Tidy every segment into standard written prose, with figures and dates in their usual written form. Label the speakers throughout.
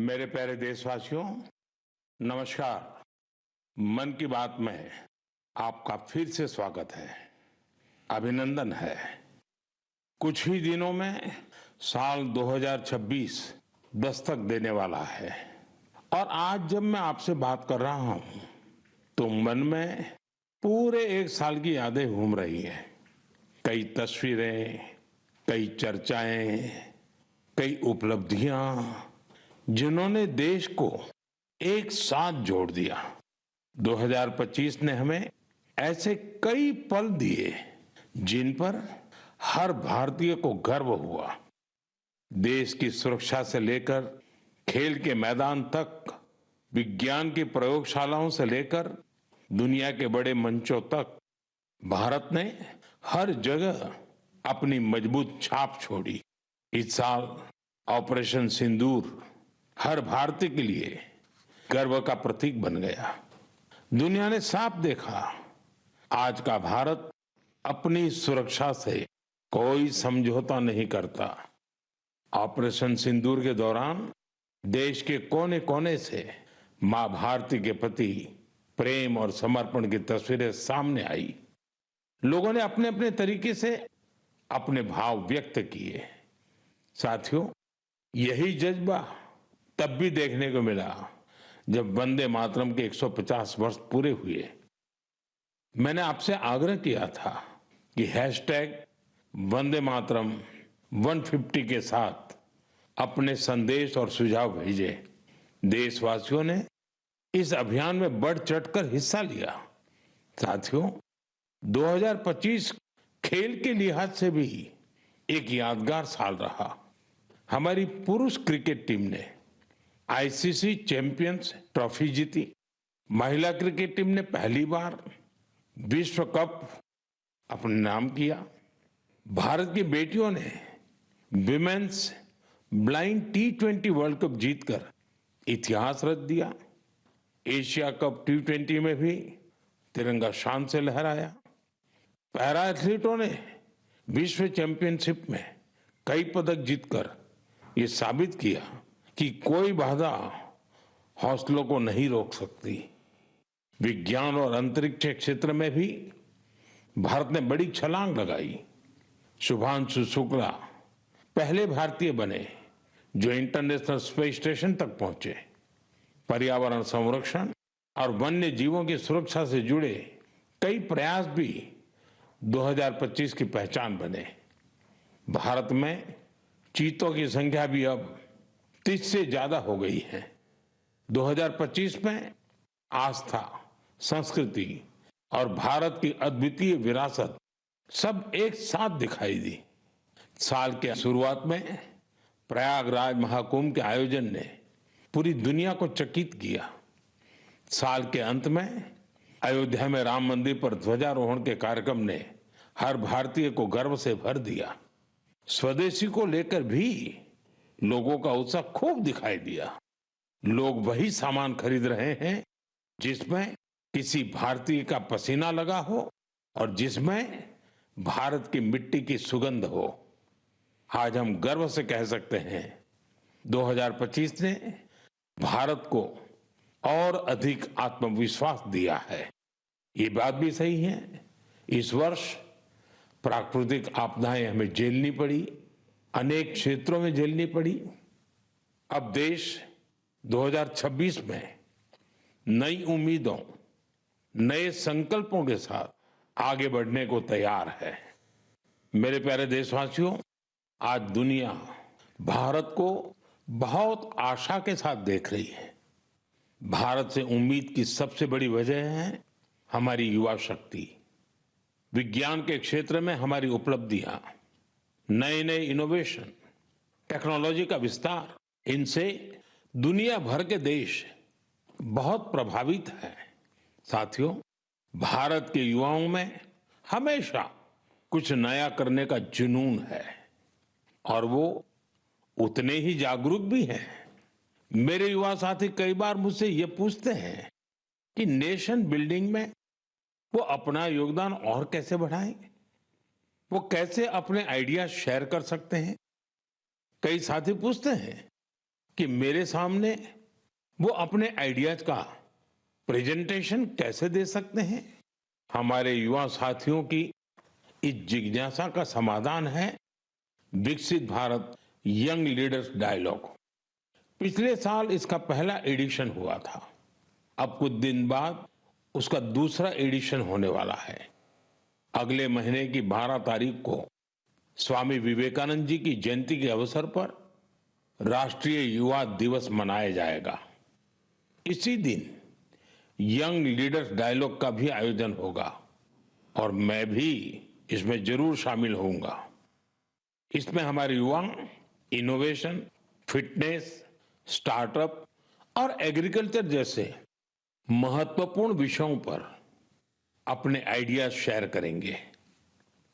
Speaker 1: मेरे प्यारे देशवासियों, नमस्कार। मन की बात में आपका फिर से स्वागत है, अभिनंदन है। कुछ ही दिनों में साल 2026 दस्तक देने वाला है और आज जब मैं आपसे बात कर रहा हूं तो मन में पूरे एक साल की यादें घूम रही हैं। कई तस्वीरें, कई चर्चाएं, कई उपलब्धियां जिन्होंने देश को एक साथ जोड़ दिया। 2025 ने हमें ऐसे कई पल दिए जिन पर हर भारतीय को गर्व हुआ। देश की सुरक्षा से लेकर खेल के मैदान तक, विज्ञान की प्रयोगशालाओं से लेकर दुनिया के बड़े मंचों तक भारत ने हर जगह अपनी मजबूत छाप छोड़ी। इस साल ऑपरेशन सिंदूर हर भारतीय के लिए गर्व का प्रतीक बन गया। दुनिया ने साफ देखा, आज का भारत अपनी सुरक्षा से कोई समझौता नहीं करता। ऑपरेशन सिंदूर के दौरान देश के कोने कोने से मां भारती के प्रति प्रेम और समर्पण की तस्वीरें सामने आई। लोगों ने अपने अपने तरीके से अपने भाव व्यक्त किए। साथियों, यही जज्बा तब भी देखने को मिला जब वंदे मातरम के 150 वर्ष पूरे हुए। मैंने आपसे आग्रह किया था कि हैशटैग वंदे मातरम 150 के साथ अपने संदेश और सुझाव भेजे। देशवासियों ने इस अभियान में बढ़ चढ़कर हिस्सा लिया। साथियों, 2025 खेल के लिहाज से भी एक यादगार साल रहा। हमारी पुरुष क्रिकेट टीम ने आईसीसी चैंपियंस ट्रॉफी जीती। महिला क्रिकेट टीम ने पहली बार विश्व कप अपने नाम किया। भारत की बेटियों ने women's blind T20 world cup जीतकर इतिहास रच दिया। एशिया कप T20 में भी तिरंगा शान से लहराया। पैरा एथलीटों ने विश्व चैंपियनशिप में कई पदक जीतकर ये साबित किया कि कोई बाधा हौसलों को नहीं रोक सकती। विज्ञान और अंतरिक्ष क्षेत्र में भी भारत ने बड़ी छलांग लगाई। शुभांशु शुक्ला पहले भारतीय बने जो इंटरनेशनल स्पेस स्टेशन तक पहुंचे। पर्यावरण संरक्षण और वन्य जीवों की सुरक्षा से जुड़े कई प्रयास भी 2025 की पहचान बने। भारत में चीतों की संख्या भी अब 30 से ज्यादा हो गई है। 2025 में आस्था, संस्कृति और भारत की अद्वितीय विरासत सब एक साथ दिखाई दी। साल के शुरुआत में प्रयागराज महाकुंभ के आयोजन ने पूरी दुनिया को चकित किया। साल के अंत में अयोध्या में राम मंदिर पर ध्वजारोहण के कार्यक्रम ने हर भारतीय को गर्व से भर दिया। स्वदेशी को लेकर भी लोगों का उत्साह खूब दिखाई दिया। लोग वही सामान खरीद रहे हैं जिसमें किसी भारतीय का पसीना लगा हो और जिसमें भारत की मिट्टी की सुगंध हो। आज हम गर्व से कह सकते हैं 2025 ने भारत को और अधिक आत्मविश्वास दिया है। ये बात भी सही है, इस वर्ष प्राकृतिक आपदाएं हमें झेलनी पड़ी, अनेक क्षेत्रों में झेलनी पड़ी। अब देश 2026 में नई उम्मीदों, नए संकल्पों के साथ आगे बढ़ने को तैयार है। मेरे प्यारे देशवासियों, आज दुनिया भारत को बहुत आशा के साथ देख रही है। भारत से उम्मीद की सबसे बड़ी वजह है हमारी युवा शक्ति। विज्ञान के क्षेत्र में हमारी उपलब्धियां, नए नए इनोवेशन, टेक्नोलॉजी का विस्तार, इनसे दुनिया भर के देश बहुत प्रभावित हैं। साथियों, भारत के युवाओं में हमेशा कुछ नया करने का जुनून है और वो उतने ही जागरूक भी हैं। मेरे युवा साथी कई बार मुझसे ये पूछते हैं कि नेशन बिल्डिंग में वो अपना योगदान और कैसे बढ़ाएं, वो कैसे अपने आइडिया शेयर कर सकते हैं। कई साथी पूछते हैं कि मेरे सामने वो अपने आइडियाज का प्रेजेंटेशन कैसे दे सकते हैं। हमारे युवा साथियों की इस जिज्ञासा का समाधान है विकसित भारत यंग लीडर्स डायलॉग। पिछले साल इसका पहला एडिशन हुआ था। अब कुछ दिन बाद उसका दूसरा एडिशन होने वाला है। अगले महीने की 12 तारीख को स्वामी विवेकानंद जी की जयंती के अवसर पर राष्ट्रीय युवा दिवस मनाया जाएगा। इसी दिन यंग लीडर्स डायलॉग का भी आयोजन होगा और मैं भी इसमें जरूर शामिल होऊंगा। इसमें हमारे युवा इनोवेशन, फिटनेस, स्टार्टअप और एग्रीकल्चर जैसे महत्वपूर्ण विषयों पर अपने आइडियाज शेयर करेंगे।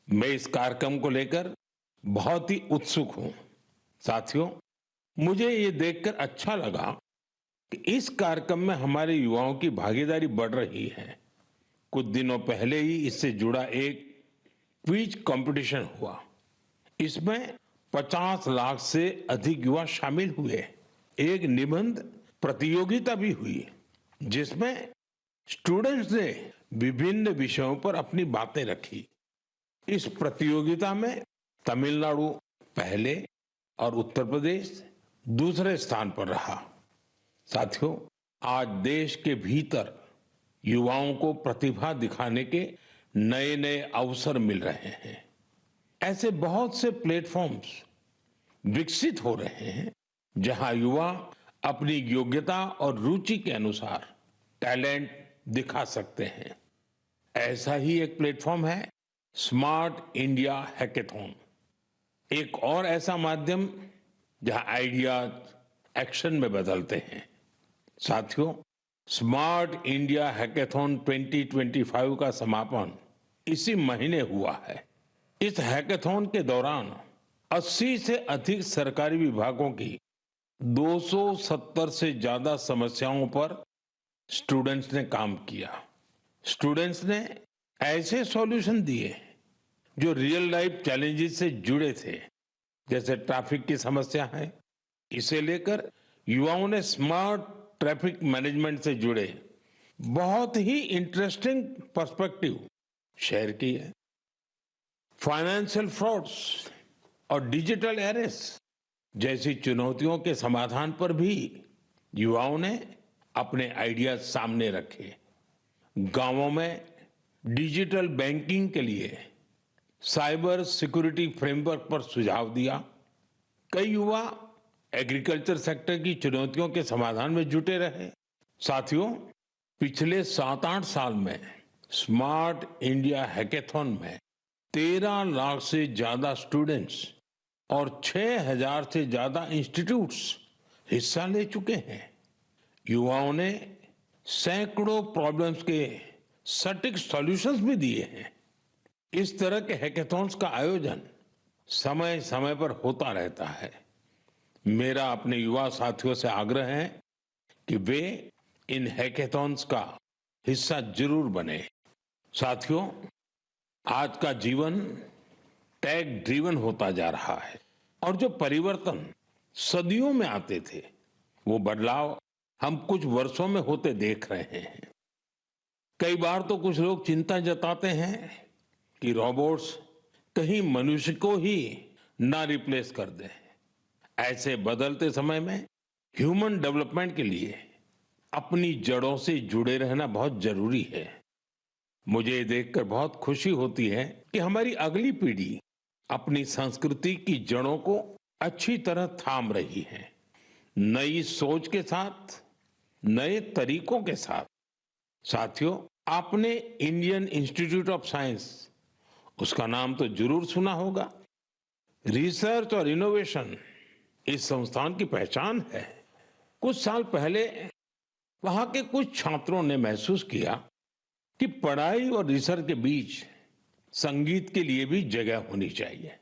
Speaker 1: मैं इस कार्यक्रम को लेकर बहुत ही उत्सुक हूं। साथियों, मुझे ये देखकर अच्छा लगा कि इस कार्यक्रम में हमारे युवाओं की भागीदारी बढ़ रही है। कुछ दिनों पहले ही इससे जुड़ा एक क्विज कंपटीशन हुआ। इसमें 50 लाख से अधिक युवा शामिल हुए। एक निबंध प्रतियोगिता भी हुई जिसमें स्टूडेंट्स ने विभिन्न विषयों पर अपनी बातें रखी। इस प्रतियोगिता में तमिलनाडु पहले और उत्तर प्रदेश दूसरे स्थान पर रहा। साथियों, आज देश के भीतर युवाओं को प्रतिभा दिखाने के नए नए अवसर मिल रहे हैं। ऐसे बहुत से प्लेटफॉर्म्स विकसित हो रहे हैं जहां युवा अपनी योग्यता और रुचि के अनुसार टैलेंट दिखा सकते हैं। ऐसा ही एक प्लेटफॉर्म है स्मार्ट इंडिया हैकेथॉन। एक और ऐसा माध्यम जहां आइडियाज एक्शन में बदलते हैं। साथियों, स्मार्ट इंडिया हैकेथॉन 2025 का समापन इसी महीने हुआ है। इस हैकेथॉन के दौरान 80 से अधिक सरकारी विभागों की 270 से ज्यादा समस्याओं पर स्टूडेंट्स ने काम किया। स्टूडेंट्स ने ऐसे सॉल्यूशन दिए जो रियल लाइफ चैलेंजेस से जुड़े थे, जैसे ट्रैफिक की समस्या है। इसे लेकर युवाओं ने स्मार्ट ट्रैफिक मैनेजमेंट से जुड़े बहुत ही इंटरेस्टिंग पर्सपेक्टिव शेयर किए। फाइनेंशियल फ्रॉड्स और डिजिटल एरेस्ट जैसी चुनौतियों के समाधान पर भी युवाओं ने अपने आइडियाज सामने रखे। गांवों में डिजिटल बैंकिंग के लिए साइबर सिक्योरिटी फ्रेमवर्क पर सुझाव दिया। कई युवा एग्रीकल्चर सेक्टर की चुनौतियों के समाधान में जुटे रहे। साथियों, पिछले 7-8 साल में स्मार्ट इंडिया हैकेथॉन में 13 लाख से ज्यादा स्टूडेंट्स और 6,000 से ज्यादा इंस्टीट्यूट्स हिस्सा ले चुके हैं। युवाओं ने सैकड़ों प्रॉब्लम्स के सटीक सॉल्यूशंस भी दिए हैं। इस तरह के हैकेथॉन्स का आयोजन समय समय पर होता रहता है। मेरा अपने युवा साथियों से आग्रह है कि वे इन हैकेथॉन्स का हिस्सा जरूर बने। साथियों, आज का जीवन टेक ड्रिवन होता जा रहा है और जो परिवर्तन सदियों में आते थे, वो बदलाव हम कुछ वर्षों में होते देख रहे हैं। कई बार तो कुछ लोग चिंता जताते हैं कि रोबोट्स कहीं मनुष्य को ही ना रिप्लेस कर दें। ऐसे बदलते समय में ह्यूमन डेवलपमेंट के लिए अपनी जड़ों से जुड़े रहना बहुत जरूरी है। मुझे ये देखकर बहुत खुशी होती है कि हमारी अगली पीढ़ी अपनी संस्कृति की जड़ों को अच्छी तरह थाम रही है। नई सोच के साथ, नए तरीकों के साथ। साथियों, आपने इंडियन इंस्टीट्यूट ऑफ साइंस, उसका नाम तो जरूर सुना होगा। रिसर्च और इनोवेशन इस संस्थान की पहचान है। कुछ साल पहले वहां के कुछ छात्रों ने महसूस किया कि पढ़ाई और रिसर्च के बीच संगीत के लिए भी जगह होनी चाहिए।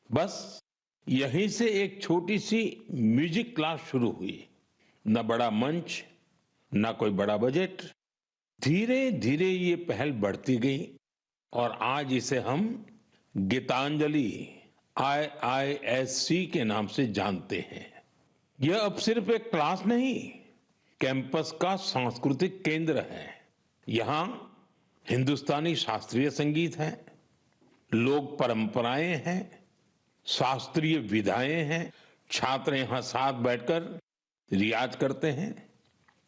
Speaker 1: बस यहीं से एक छोटी सी म्यूजिक क्लास शुरू हुई। न बड़ा मंच, न कोई बड़ा बजट। धीरे धीरे ये पहल बढ़ती गई और आज इसे हम गीतांजलि IISC के नाम से जानते हैं। यह अब सिर्फ एक क्लास नहीं, कैंपस का सांस्कृतिक केंद्र है। यहाँ हिंदुस्तानी शास्त्रीय संगीत है, लोक परंपराएं हैं, शास्त्रीय विधाएं हैं। छात्र यहाँ साथ बैठकर रियाज करते हैं,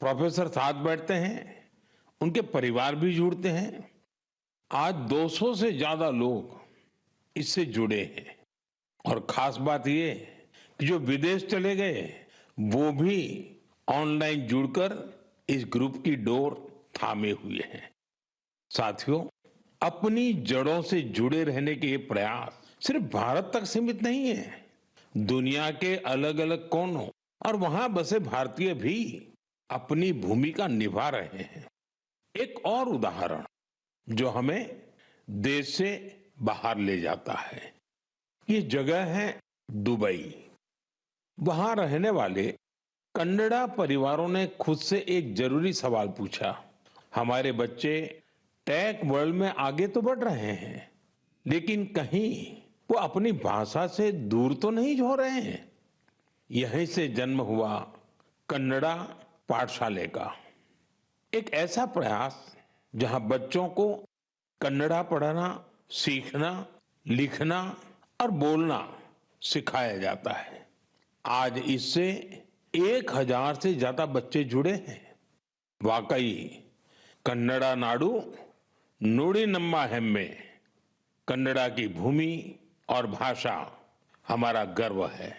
Speaker 1: प्रोफेसर साथ बैठते हैं, उनके परिवार भी जुड़ते हैं। आज 200 से ज्यादा लोग इससे जुड़े हैं और खास बात ये कि जो विदेश चले गए वो भी ऑनलाइन जुड़कर इस ग्रुप की डोर थामे हुए हैं। साथियों, अपनी जड़ों से जुड़े रहने के ये प्रयास सिर्फ भारत तक सीमित नहीं है। दुनिया के अलग अलग कोनों और वहां बसे भारतीय भी अपनी भूमिका निभा रहे हैं। एक और उदाहरण जो हमें देश से बाहर ले जाता है, ये जगह है दुबई। वहां रहने वाले कन्नड़ा परिवारों ने खुद से एक जरूरी सवाल पूछा। हमारे बच्चे टेक वर्ल्ड में आगे तो बढ़ रहे हैं, लेकिन कहीं वो अपनी भाषा से दूर तो नहीं हो रहे हैं। यहीं से जन्म हुआ कन्नड़ा पाठशाले का, एक ऐसा प्रयास जहां बच्चों को कन्नड़ा पढ़ना, सीखना, लिखना और बोलना सिखाया जाता है। आज इससे 1000 से ज्यादा बच्चे जुड़े हैं। वाकई कन्नड़ा नाडु नुडी नम्मा हेम्मे, कन्नड़ा की भूमि और भाषा हमारा गर्व है।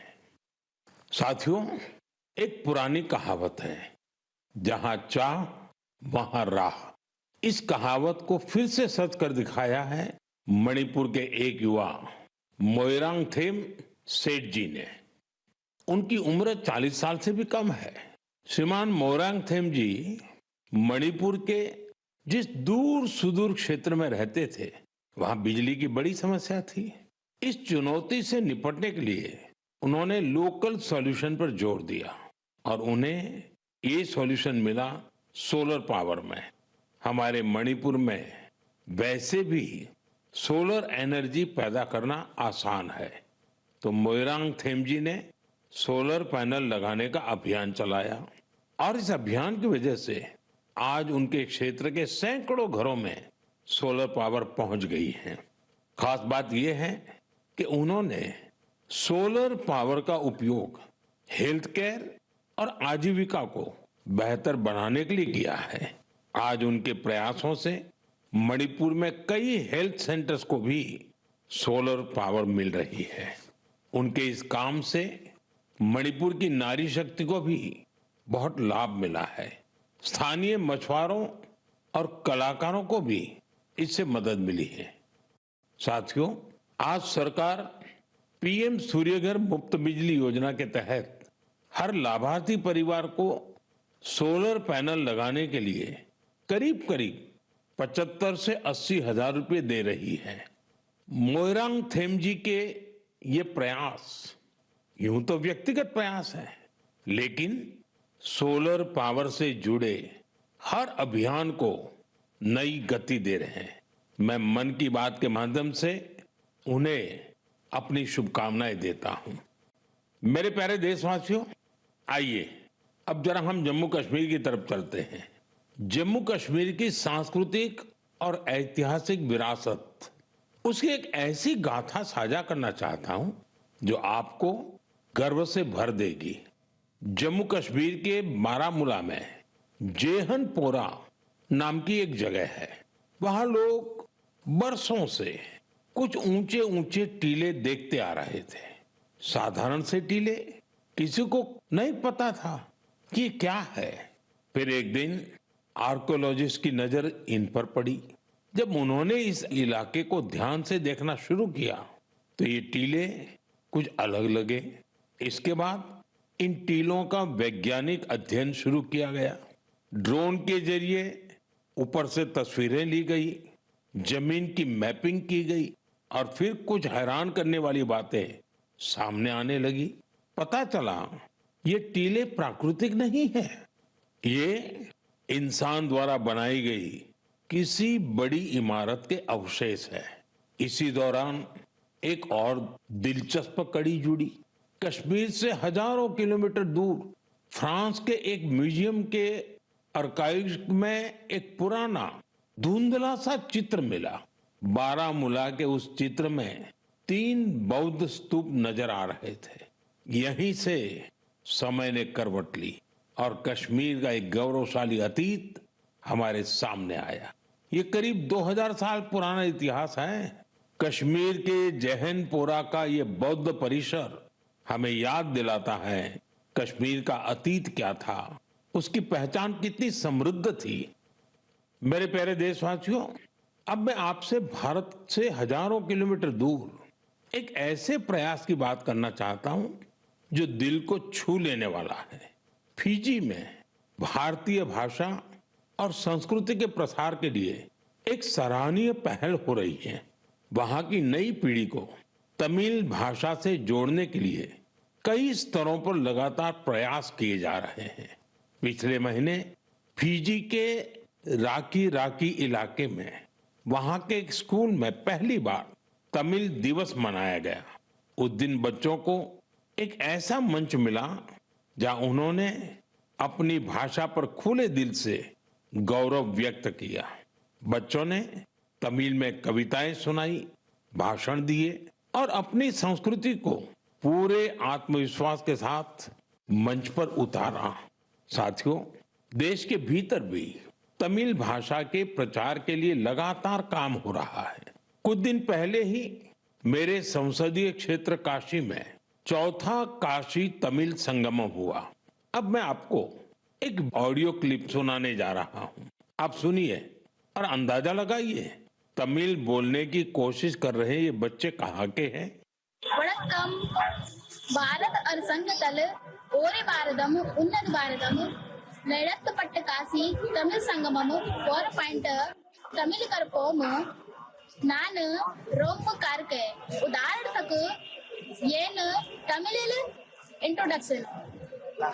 Speaker 1: साथियों, एक पुरानी कहावत है, जहां चाह वहां राह। इस कहावत को फिर से सच कर दिखाया है मणिपुर के एक युवा मोइरांगथेम सेठ जी ने। उनकी उम्र 40 साल से भी कम है। श्रीमान मोइरांगथेम जी मणिपुर के जिस दूर सुदूर क्षेत्र में रहते थे, वहां बिजली की बड़ी समस्या थी। इस चुनौती से निपटने के लिए उन्होंने लोकल सॉल्यूशन पर जोर दिया और उन्हें ये सॉल्यूशन मिला सोलर पावर में। हमारे मणिपुर में वैसे भी सोलर एनर्जी पैदा करना आसान है, तो मोइरांगथेम जी ने सोलर पैनल लगाने का अभियान चलाया और इस अभियान की वजह से आज उनके क्षेत्र के सैकड़ों घरों में सोलर पावर पहुंच गई है। खास बात यह है कि उन्होंने सोलर पावर का उपयोग हेल्थ केयर और आजीविका को बेहतर बनाने के लिए किया है। आज उनके प्रयासों से मणिपुर में कई हेल्थ सेंटर्स को भी सोलर पावर मिल रही है। उनके इस काम से मणिपुर की नारी शक्ति को भी बहुत लाभ मिला है। स्थानीय मछुआरों और कलाकारों को भी इससे मदद मिली है। साथियों, आज सरकार पीएम सूर्यघर मुफ्त बिजली योजना के तहत हर लाभार्थी परिवार को सोलर पैनल लगाने के लिए करीब करीब 75 से 80 हजार रुपए दे रही है। मोइरांगथेम जी के ये प्रयास यूं तो व्यक्तिगत प्रयास है, लेकिन सोलर पावर से जुड़े हर अभियान को नई गति दे रहे हैं। मैं मन की बात के माध्यम से उन्हें अपनी शुभकामनाएं देता हूं। मेरे प्यारे देशवासियों, आइए अब जरा हम जम्मू कश्मीर की तरफ चलते हैं। जम्मू कश्मीर की सांस्कृतिक और ऐतिहासिक विरासत, उसकी एक ऐसी गाथा साझा करना चाहता हूं जो आपको गर्व से भर देगी। जम्मू कश्मीर के बारामूला में जेहनपोरा नाम की एक जगह है। वहां लोग बरसों से कुछ ऊंचे ऊंचे टीले देखते आ रहे थे। साधारण से टीले, किसी को नहीं पता था कि ये क्या है। फिर एक दिन आर्कोलॉजिस्ट की नजर इन पर पड़ी। जब उन्होंने इस इलाके को ध्यान से देखना शुरू किया तो ये टीले कुछ अलग लगे। इसके बाद इन टीलों का वैज्ञानिक अध्ययन शुरू किया गया। ड्रोन के जरिए ऊपर से तस्वीरें ली गई, जमीन की मैपिंग की गई और फिर कुछ हैरान करने वाली बातें सामने आने लगी। पता चला ये टीले प्राकृतिक नहीं है, ये इंसान द्वारा बनाई गई किसी बड़ी इमारत के अवशेष है। इसी दौरान एक और दिलचस्प कड़ी जुड़ी। कश्मीर से हजारों किलोमीटर दूर फ्रांस के एक म्यूजियम के आर्काइव में एक पुराना धुंधला सा चित्र मिला। बारामूला के उस चित्र में 3 बौद्ध स्तूप नजर आ रहे थे। यहीं से समय ने करवट ली और कश्मीर का एक गौरवशाली अतीत हमारे सामने आया। ये करीब 2000 साल पुराना इतिहास है। कश्मीर के जहनपोरा का ये बौद्ध परिसर हमें याद दिलाता है कश्मीर का अतीत क्या था, उसकी पहचान कितनी समृद्ध थी। मेरे प्यारे देशवासियों, अब मैं आपसे भारत से हजारों किलोमीटर दूर एक ऐसे प्रयास की बात करना चाहता हूं जो दिल को छू लेने वाला है। फिजी में भारतीय भाषा और संस्कृति के प्रसार के लिए एक सराहनीय पहल हो रही है। वहां की नई पीढ़ी को तमिल भाषा से जोड़ने के लिए कई स्तरों पर लगातार प्रयास किए जा रहे हैं। पिछले महीने फिजी के राकी राकी इलाके में वहां के एक स्कूल में पहली बार तमिल दिवस मनाया गया। उस दिन बच्चों को एक ऐसा मंच मिला जहां उन्होंने अपनी भाषा पर खुले दिल से गौरव व्यक्त किया। बच्चों ने तमिल में कविताएं सुनाई, भाषण दिए और अपनी संस्कृति को पूरे आत्मविश्वास के साथ मंच पर उतारा। साथियों, देश के भीतर भी तमिल भाषा के प्रचार के लिए लगातार काम हो रहा है। कुछ दिन पहले ही मेरे संसदीय क्षेत्र काशी में चौथा काशी तमिल संगमम हुआ। अब मैं आपको एक ऑडियो क्लिप सुनाने जा रहा हूं। आप सुनिए और अंदाजा लगाइए तमिल बोलने की कोशिश कर रहे ये बच्चे कहाँ के हैं।
Speaker 2: வணக்கம். பாரத் அரசங்கத்தல் ஓரே பாரதம் உன்னத பாரதம் நடத்தப்பட்ட காசி தமிழ் சங்கமம் 4 தமிழ் கற்போம் ನಾನು ரொம்ப ಕಾರ್ಕೆ ಉದಾಹರಣಕ್ಕೆ ಏನು ತಮಿಳಿಲ್ ಇಂಟ್ರೊಡಕ್ಷನ್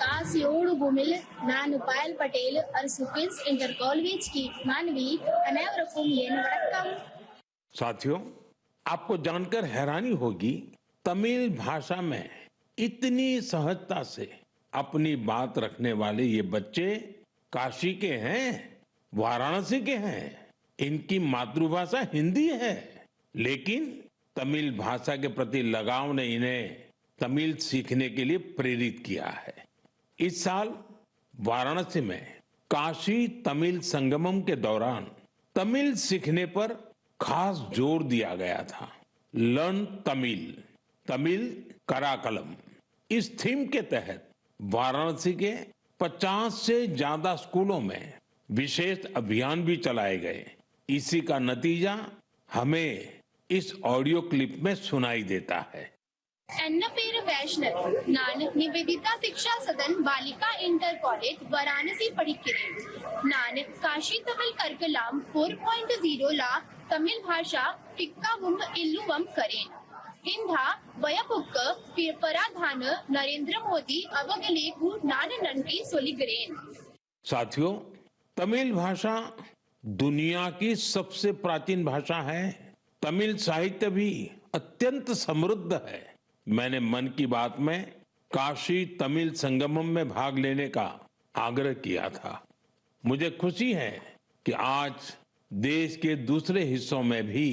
Speaker 2: कासियोड़ भूमिल नानु पायल पटेल और सुकिन्स इंटर कॉलेज की मानवी अनेवरकुम येन वणक्कम।
Speaker 1: साथियों, आपको जानकर हैरानी होगी तमिल भाषा में इतनी सहजता से अपनी बात रखने वाले ये बच्चे काशी के हैं, वाराणसी के हैं। इनकी मातृभाषा हिंदी है, लेकिन तमिल भाषा के प्रति लगाव ने इन्हें तमिल सीखने के लिए प्रेरित किया है। इस साल वाराणसी में काशी तमिल संगमम के दौरान तमिल सीखने पर खास जोर दिया गया था। लर्न तमिल, तमिल कराकलम, इस थीम के तहत वाराणसी के 50 से ज्यादा स्कूलों में विशेष अभियान भी चलाए गए। इसी का नतीजा हमें इस ऑडियो क्लिप में सुनाई देता है।
Speaker 2: എന്ന പേര് വൈഷ്ണവ്. ഞാൻ നിവേദിത ശിക്ഷാ സദൻ ബാലിക इंटर कॉलेज वाराणसी പഠിக்கிறேன். ഞാൻ കാശി തമിഴ് കർക്കലാം 4.0 ला तमिल भाषा टिक्कावुम इल्लुवम करेन. हिंदा वयपुक्क पराधान नरेंद्र मोदी अवगलेकु नान नंटी सोलिगरेन।
Speaker 1: साथियों, तमिल भाषा दुनिया की सबसे प्राचीन भाषा है। तमिल साहित्य भी अत्यंत समृद्ध है। मैंने मन की बात में काशी तमिल संगमम में भाग लेने का आग्रह किया था। मुझे खुशी है कि आज देश के दूसरे हिस्सों में भी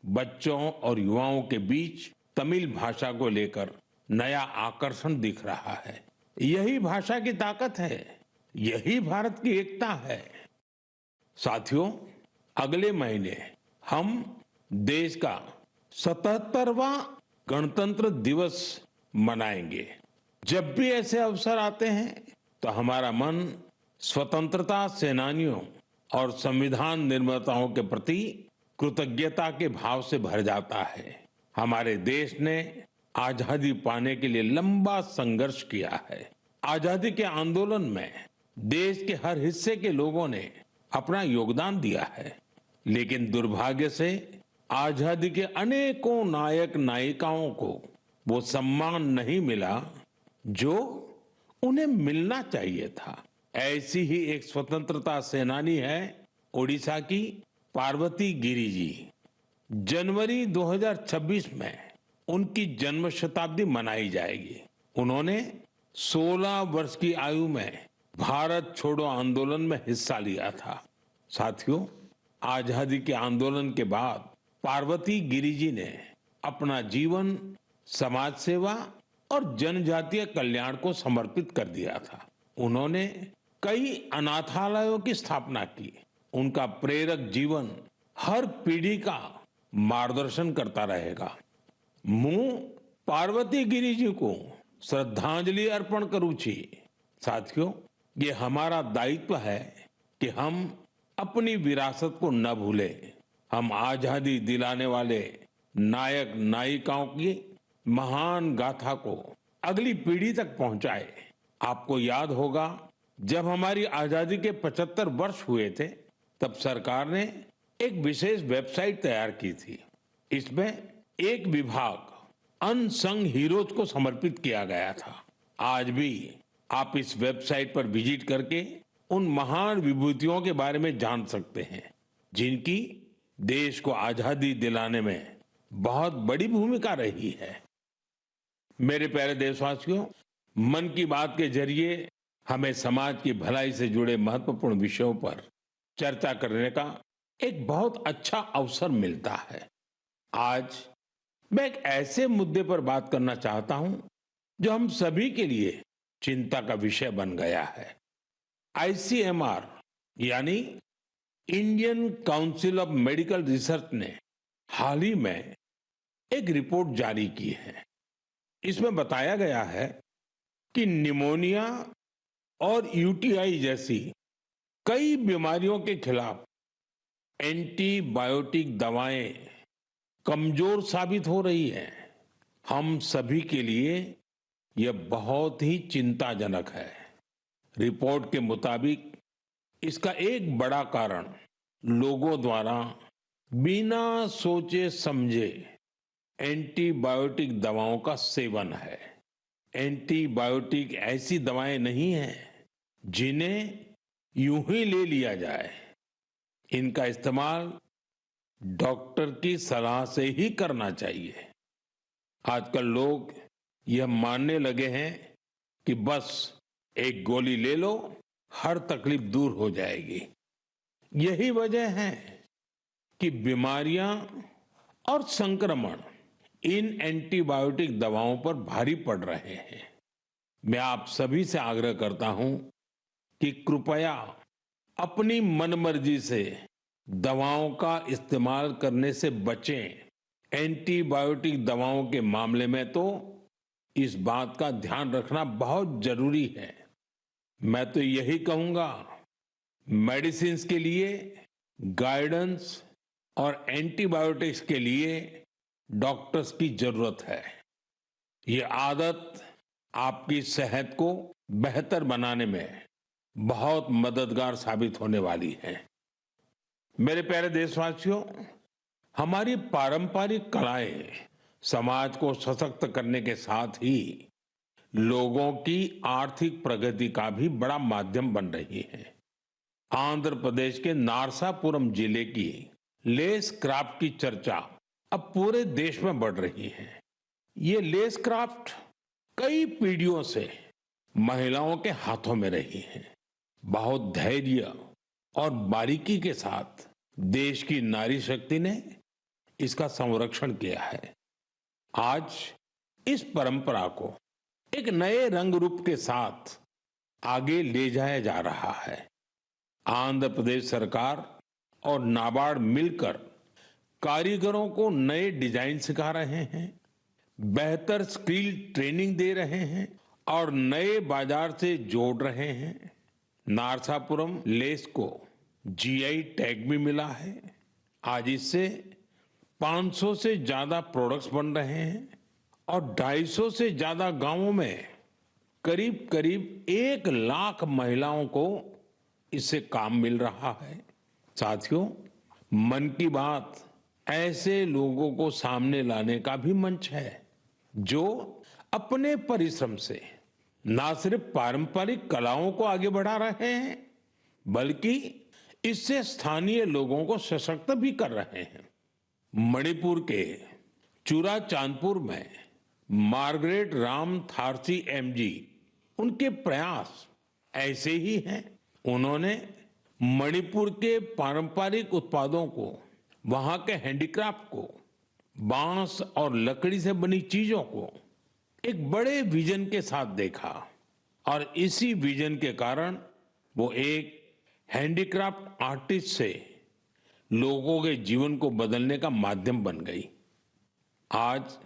Speaker 1: बच्चों और युवाओं के बीच तमिल भाषा को लेकर नया आकर्षण दिख रहा है। यही भाषा की ताकत है, यही भारत की एकता है। साथियों, अगले महीने हम देश का 77वां गणतंत्र दिवस मनाएंगे। जब भी ऐसे अवसर आते हैं तो हमारा मन स्वतंत्रता सेनानियों और संविधान निर्माताओं के प्रति कृतज्ञता के भाव से भर जाता है। हमारे देश ने आजादी पाने के लिए लंबा संघर्ष किया है। आजादी के आंदोलन में देश के हर हिस्से के लोगों ने अपना योगदान दिया है, लेकिन दुर्भाग्य से आजादी के अनेकों नायक नायिकाओं को वो सम्मान नहीं मिला जो उन्हें मिलना चाहिए था। ऐसी ही एक स्वतंत्रता सेनानी है ओडिशा की पार्वती गिरी जी। जनवरी 2026 में उनकी जन्म शताब्दी मनाई जाएगी। उन्होंने 16 वर्ष की आयु में भारत छोड़ो आंदोलन में हिस्सा लिया था। साथियों, आजादी के आंदोलन के बाद पार्वती गिरि जी ने अपना जीवन समाज सेवा और जनजातीय कल्याण को समर्पित कर दिया था। उन्होंने कई अनाथालयों की स्थापना की। उनका प्रेरक जीवन हर पीढ़ी का मार्गदर्शन करता रहेगा। मैं पार्वती गिरि जी को श्रद्धांजलि अर्पण करूं छी। साथियों, ये हमारा दायित्व है कि हम अपनी विरासत को न भूलें। हम आजादी दिलाने वाले नायक नायिकाओं की महान गाथा को अगली पीढ़ी तक पहुंचाए। आपको याद होगा, जब हमारी आजादी के 75 वर्ष हुए थे, तब सरकार ने एक विशेष वेबसाइट तैयार की थी। इसमें एक विभाग अनसंग हीरोज को समर्पित किया गया था। आज भी आप इस वेबसाइट पर विजिट करके उन महान विभूतियों के बारे में जान सकते हैं, जिनकी देश को आजादी दिलाने में बहुत बड़ी भूमिका रही है। मेरे प्यारे देशवासियों, मन की बात के जरिए हमें समाज की भलाई से जुड़े महत्वपूर्ण विषयों पर चर्चा करने का एक बहुत अच्छा अवसर मिलता है। आज मैं एक ऐसे मुद्दे पर बात करना चाहता हूं जो हम सभी के लिए चिंता का विषय बन गया है। आईसीएमआर यानी Indian council of medical research ने हाल ही में एक रिपोर्ट जारी की है। इसमें बताया गया है कि निमोनिया और यूटीआई जैसी कई बीमारियों के खिलाफ एंटीबायोटिक दवाएं कमजोर साबित हो रही हैं। हम सभी के लिए यह बहुत ही चिंताजनक है। रिपोर्ट के मुताबिक इसका एक बड़ा कारण लोगों द्वारा बिना सोचे समझे एंटीबायोटिक दवाओं का सेवन है। एंटीबायोटिक ऐसी दवाएं नहीं हैं जिन्हें यूं ही ले लिया जाए। इनका इस्तेमाल डॉक्टर की सलाह से ही करना चाहिए। आजकल लोग यह मानने लगे हैं कि बस एक गोली ले लो, हर तकलीफ दूर हो जाएगी। यही वजह है कि बीमारियां और संक्रमण इन एंटीबायोटिक दवाओं पर भारी पड़ रहे हैं। मैं आप सभी से आग्रह करता हूं कि कृपया अपनी मनमर्जी से दवाओं का इस्तेमाल करने से बचें। एंटीबायोटिक दवाओं के मामले में तो इस बात का ध्यान रखना बहुत जरूरी है। मैं तो यही कहूंगा, मेडिसिन्स के लिए गाइडेंस और एंटीबायोटिक्स के लिए डॉक्टर्स की जरूरत है। ये आदत आपकी सेहत को बेहतर बनाने में बहुत मददगार साबित होने वाली है। मेरे प्यारे देशवासियों, हमारी पारंपरिक कलाएं समाज को सशक्त करने के साथ ही लोगों की आर्थिक प्रगति का भी बड़ा माध्यम बन रही है। आंध्र प्रदेश के नारसापुरम जिले की लेस क्राफ्ट की चर्चा अब पूरे देश में बढ़ रही है। ये लेस क्राफ्ट कई पीढ़ियों से महिलाओं के हाथों में रही है। बहुत धैर्य और बारीकी के साथ देश की नारी शक्ति ने इसका संरक्षण किया है। आज इस परंपरा को एक नए रंग रूप के साथ आगे ले जाया जा रहा है। आंध्र प्रदेश सरकार और नाबार्ड मिलकर कारीगरों को नए डिजाइन सिखा रहे हैं, बेहतर स्किल ट्रेनिंग दे रहे हैं और नए बाजार से जोड़ रहे हैं। नारसापुरम लेस को जीआई टैग भी मिला है। आज इससे 500 से ज्यादा प्रोडक्ट्स बन रहे हैं और 250 से ज्यादा गांवों में करीब करीब 1 लाख महिलाओं को इससे काम मिल रहा है। साथियों, मन की बात ऐसे लोगों को सामने लाने का भी मंच है जो अपने परिश्रम से न सिर्फ पारंपरिक कलाओं को आगे बढ़ा रहे हैं, बल्कि इससे स्थानीय लोगों को सशक्त भी कर रहे हैं। मणिपुर के चुराचांदपुर में मार्गरेट राम थारसी एमजी, उनके प्रयास ऐसे ही हैं। उन्होंने मणिपुर के पारंपरिक उत्पादों को, वहां के हैंडीक्राफ्ट को, बांस और लकड़ी से बनी चीजों को एक बड़े विजन के साथ देखा और इसी विजन के कारण वो एक हैंडीक्राफ्ट आर्टिस्ट से लोगों के जीवन को बदलने का माध्यम बन गई। आज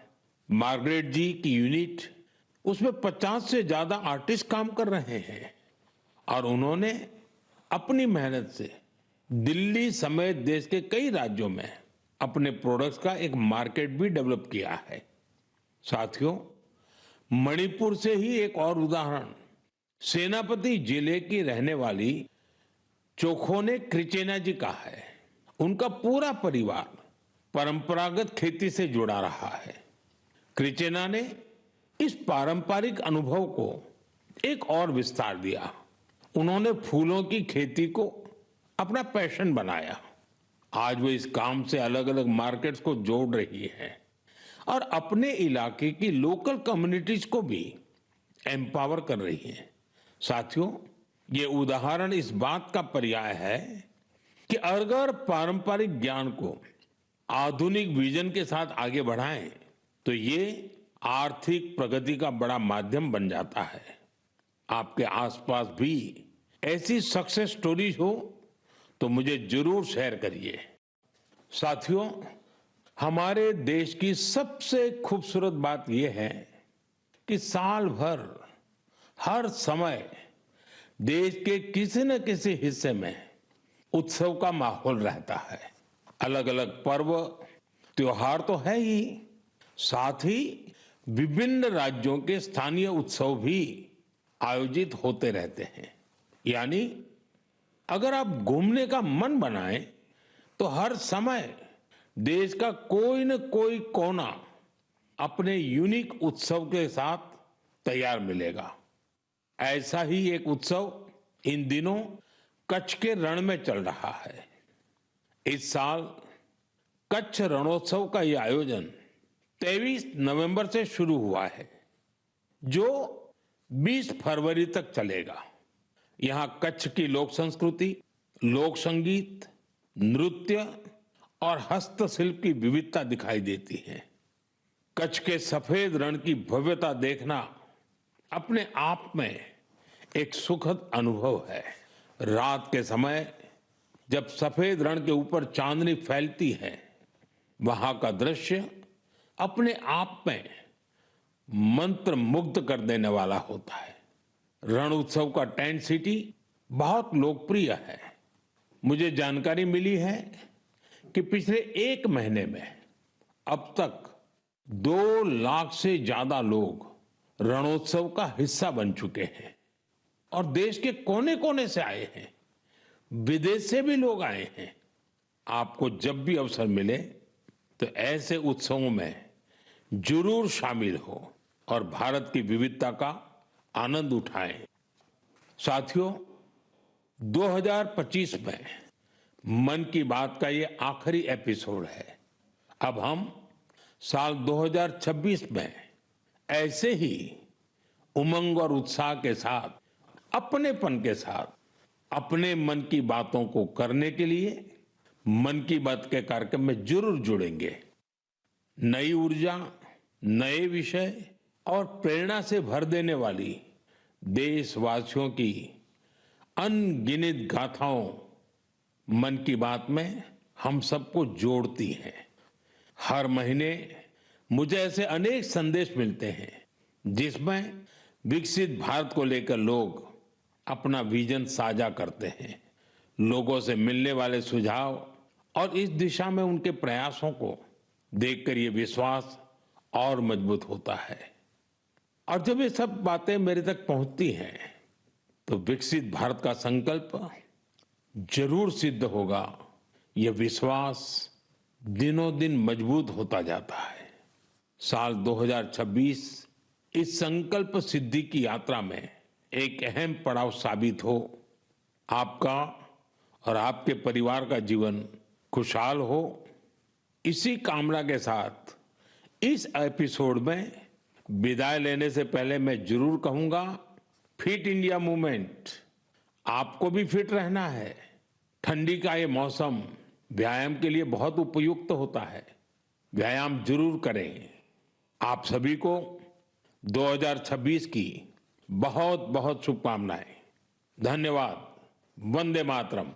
Speaker 1: मार्गरेट जी की यूनिट, उसमें 50 से ज्यादा आर्टिस्ट काम कर रहे हैं और उन्होंने अपनी मेहनत से दिल्ली समेत देश के कई राज्यों में अपने प्रोडक्ट्स का एक मार्केट भी डेवलप किया है। साथियों, मणिपुर से ही एक और उदाहरण सेनापति जिले की रहने वाली चोखोने क्रिचेना जी का है। उनका पूरा परिवार परंपरागत खेती से जुड़ा रहा है। क्रिचेना ने इस पारंपरिक अनुभव को एक और विस्तार दिया। उन्होंने फूलों की खेती को अपना पैशन बनाया। आज वो इस काम से अलग अलग मार्केट्स को जोड़ रही है और अपने इलाके की लोकल कम्युनिटीज को भी एम्पावर कर रही है। साथियों, ये उदाहरण इस बात का पर्याय है कि अगर पारंपरिक ज्ञान को आधुनिक विजन के साथ आगे बढ़ाएं तो ये आर्थिक प्रगति का बड़ा माध्यम बन जाता है। आपके आसपास भी ऐसी सक्सेस स्टोरीज हो तो मुझे जरूर शेयर करिए। साथियों, हमारे देश की सबसे खूबसूरत बात यह है कि साल भर हर समय देश के किसी न किसी हिस्से में उत्सव का माहौल रहता है। अलग अलग पर्व त्योहार तो है ही, साथ ही विभिन्न राज्यों के स्थानीय उत्सव भी आयोजित होते रहते हैं। यानी अगर आप घूमने का मन बनाएं तो हर समय देश का कोई न कोई कोना अपने यूनिक उत्सव के साथ तैयार मिलेगा। ऐसा ही एक उत्सव इन दिनों कच्छ के रण में चल रहा है। इस साल कच्छ रणोत्सव का यह आयोजन 23 नवंबर से शुरू हुआ है, जो 20 फरवरी तक चलेगा। यहां कच्छ की लोक संस्कृति, लोक संगीत, नृत्य और हस्तशिल्प की विविधता दिखाई देती है। कच्छ के सफेद रण की भव्यता देखना अपने आप में एक सुखद अनुभव है। रात के समय जब सफेद रण के ऊपर चांदनी फैलती है, वहां का दृश्य अपने आप में मंत्र मुग्ध कर देने वाला होता है। रण उत्सव का टेंट सिटी बहुत लोकप्रिय है। मुझे जानकारी मिली है कि पिछले एक महीने में अब तक 2 लाख से ज्यादा लोग रणोत्सव का हिस्सा बन चुके हैं और देश के कोने कोने से आए हैं, विदेश से भी लोग आए हैं। आपको जब भी अवसर मिले तो ऐसे उत्सवों में जरूर शामिल हो और भारत की विविधता का आनंद उठाएं। साथियों, 2025 में मन की बात का ये आखिरी एपिसोड है। अब हम साल 2026 में ऐसे ही उमंग और उत्साह के साथ, अपनेपन के साथ अपने मन की बातों को करने के लिए मन की बात के कार्यक्रम में जरूर जुड़ेंगे। नई ऊर्जा, नए विषय और प्रेरणा से भर देने वाली देशवासियों की अनगिनत गाथाओं मन की बात में हम सबको जोड़ती हैं। हर महीने मुझे ऐसे अनेक संदेश मिलते हैं जिसमें विकसित भारत को लेकर लोग अपना विजन साझा करते हैं। लोगों से मिलने वाले सुझाव और इस दिशा में उनके प्रयासों को देखकर ये विश्वास और मजबूत होता है। और जब ये सब बातें मेरे तक पहुंचती हैं तो विकसित भारत का संकल्प जरूर सिद्ध होगा। यह विश्वास दिनों दिन मजबूत होता जाता है। साल 2026 इस संकल्प सिद्धि की यात्रा में एक अहम पड़ाव साबित हो। आपका और आपके परिवार का जीवन खुशहाल हो, इसी कामना के साथ इस एपिसोड में विदाई लेने से पहले मैं जरूर कहूंगा, फिट इंडिया मूवमेंट, आपको भी फिट रहना है। ठंडी का ये मौसम व्यायाम के लिए बहुत उपयुक्त होता है। व्यायाम जरूर करें। आप सभी को 2026 की बहुत बहुत शुभकामनाएं। धन्यवाद। वंदे मातरम।